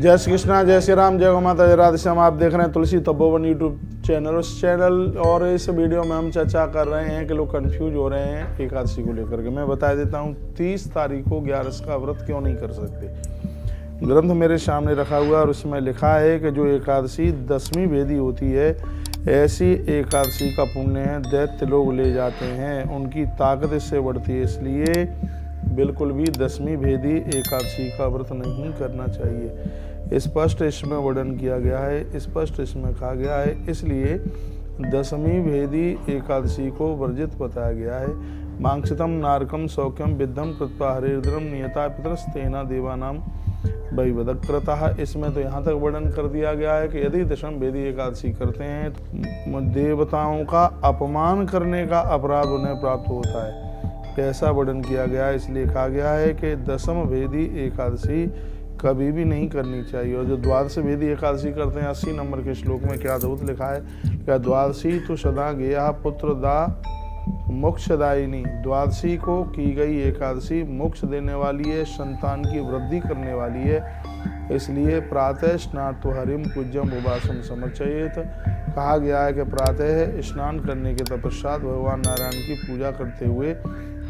जय श्री कृष्णा, जय श्री राम, जय गौ माता, जय राधे श्याम। आप देख रहे हैं तुलसी तपोवन यूट्यूब चैनल। उस चैनल और इस वीडियो में हम चर्चा कर रहे हैं कि लोग कंफ्यूज हो रहे हैं एकादशी को लेकर के। मैं बता देता हूं 30 तारीख को 11 का व्रत क्यों नहीं कर सकते। ग्रंथ मेरे सामने रखा हुआ और उसमें लिखा है कि जो एकादशी 10वीं भेदी होती है, ऐसी एकादशी का पुण्य दैत्य लोग ले जाते हैं, उनकी ताकत इससे बढ़ती है। इसलिए बिल्कुल भी 10वीं भेदी एकादशी का व्रत नहीं करना चाहिए। स्पष्ट इसमें वर्णन किया गया है, स्पष्ट इसमें कहा गया है। इसलिए 10वीं भेदी एकादशी को वर्जित बताया गया है। मांक्षितम नारकम सौख्यम विद्धम कृत्वा हरिद्रम नियता पितरस्तेना देवानाम वैवदकृतः। इसमें तो यहाँ तक वर्णन कर दिया गया है कि यदि 10वीं भेदी एकादशी करते हैं तो देवताओं का अपमान करने का अपराध उन्हें प्राप्त होता है। ऐसा वर्णन किया गया है। इसलिए कहा गया है कि 10वीं भेदी एकादशी कभी भी नहीं करनी चाहिए। और जो द्वादश भेदी एकादशी करते हैं, 80 नंबर के श्लोक में क्या अद्भुत लिखा है, क्या द्वादशी तो सदा गेया पुत्र दा मोक्षदायिनी। द्वादशी को की गई एकादशी मोक्ष देने वाली है, संतान की वृद्धि करने वाली है। इसलिए प्रातः स्नात्वा हरिम पूज्यम उपासम समर्चयेत। कहा गया है कि प्रातः स्नान करने के तत्पश्चात भगवान नारायण की पूजा करते हुए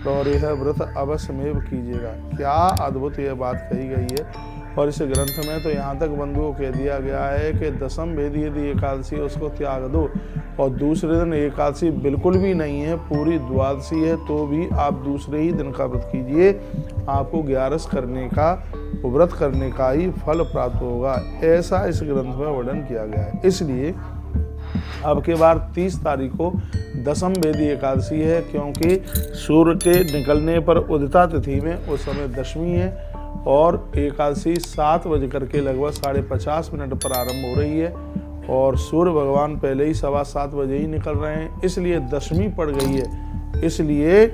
और यह व्रत अवश्यमेव कीजिएगा। क्या अद्भुत यह बात कही गई है। और इस ग्रंथ में तो यहाँ तक बंधुओं कह दिया गया है कि 10वीं भेदी यदि एकादशी उसको त्याग दो, और दूसरे दिन एकादशी बिल्कुल भी नहीं है, पूरी द्वादशी है, तो भी आप दूसरे ही दिन का व्रत कीजिए, आपको 11 करने का व्रत करने का ही फल प्राप्त होगा। ऐसा इस ग्रंथ में वर्णन किया गया है। इसलिए अब के बार 30 तारीख को 10वीं भेदी एकादशी है, क्योंकि सूर्य के निकलने पर उदिता तिथि में उस समय 10वीं है और एकादशी 7 बज करके लगभग 50:50 पर आरंभ हो रही है और सूर्य भगवान पहले ही 7:15 बजे ही निकल रहे हैं। इसलिए 10वीं पड़ गई है। इसलिए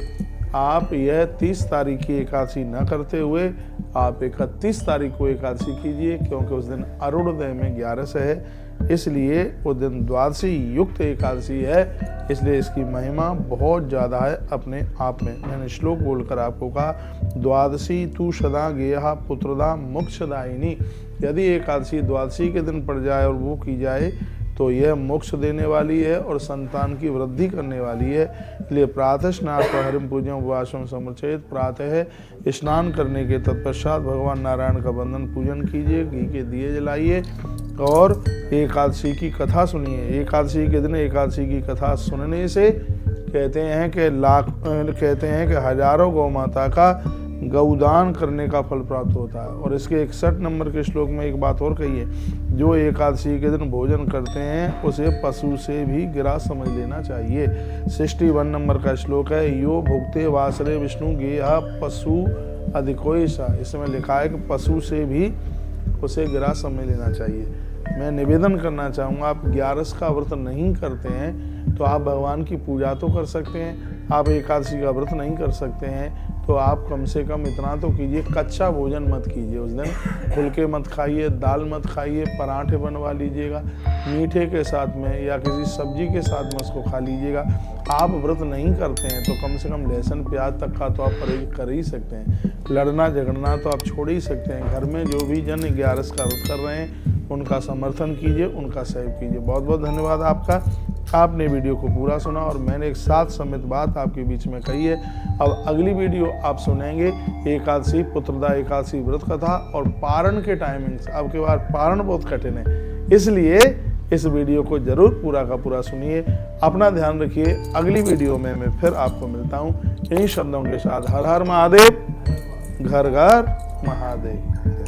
आप यह 30 तारीख की एकादशी न करते हुए आप 31 तारीख को एकादशी कीजिए, क्योंकि उस दिन अरुणोदय में 11 है। इसलिए वो दिन द्वादशी युक्त एकादशी है। इसलिए इसकी महिमा बहुत ज़्यादा है अपने आप में। मैंने श्लोक बोलकर आपको कहा, द्वादशी तू सदा गेहा पुत्रदा मोक्षदायिनी। यदि एकादशी द्वादशी के दिन पड़ जाए और वो की जाए तो यह मोक्ष देने वाली है और संतान की वृद्धि करने वाली है। इसलिए प्रातः स्नान हरिम पूजन उपवासम समर्चयेत। प्रातः स्नान करने के तत्पश्चात भगवान नारायण का वंदन पूजन कीजिए, घी के दिए जलाइए और एकादशी की कथा सुनिए। एकादशी के दिन एकादशी की कथा सुनने से कहते हैं कि हजारों गौ माता का गौदान करने का फल प्राप्त होता है। और इसके 61 नंबर के श्लोक में एक बात और कही है, जो एकादशी के दिन भोजन करते हैं उसे पशु से भी गिरा समझ लेना चाहिए। 61 नंबर का श्लोक है, यो भुक्ते वासरे विष्णु गेहा पशु अधिकोयसा। इसमें लिखा है कि पशु से भी उसे गिरा समझ लेना चाहिए। मैं निवेदन करना चाहूँगा, आप 11 का व्रत नहीं करते हैं तो आप भगवान की पूजा तो कर सकते हैं, आप एकादशी का व्रत नहीं कर सकते हैं तो आप कम से कम इतना तो कीजिए, कच्चा भोजन मत कीजिए। उस दिन फुलके मत खाइए, दाल मत खाइए, पराठे बनवा लीजिएगा मीठे के साथ में या किसी सब्जी के साथ में उसको खा लीजिएगा। आप व्रत नहीं करते हैं तो कम से कम लहसुन प्याज तक का तो आप परहेज कर ही सकते हैं। लड़ना झगड़ना तो आप छोड़ ही सकते हैं। घर में जो भी जन 11 का व्रत कर रहे हैं उनका समर्थन कीजिए, उनका सहयोग कीजिए। बहुत बहुत धन्यवाद आपका। आपने वीडियो को पूरा सुना और मैंने एक साथ समेत बात आपके बीच में कही है। अब अगली वीडियो आप सुनेंगे एकादशी पुत्रदा एकादशी व्रत कथा और पारण के टाइमिंग्स। अब के बाद पारण बहुत कठिन है, इसलिए इस वीडियो को जरूर पूरा का पूरा सुनिए। अपना ध्यान रखिए। अगली वीडियो में मैं फिर आपको मिलता हूँ इन्हीं शब्दों के साथ। हर हर महादेव, घर घर महादेव।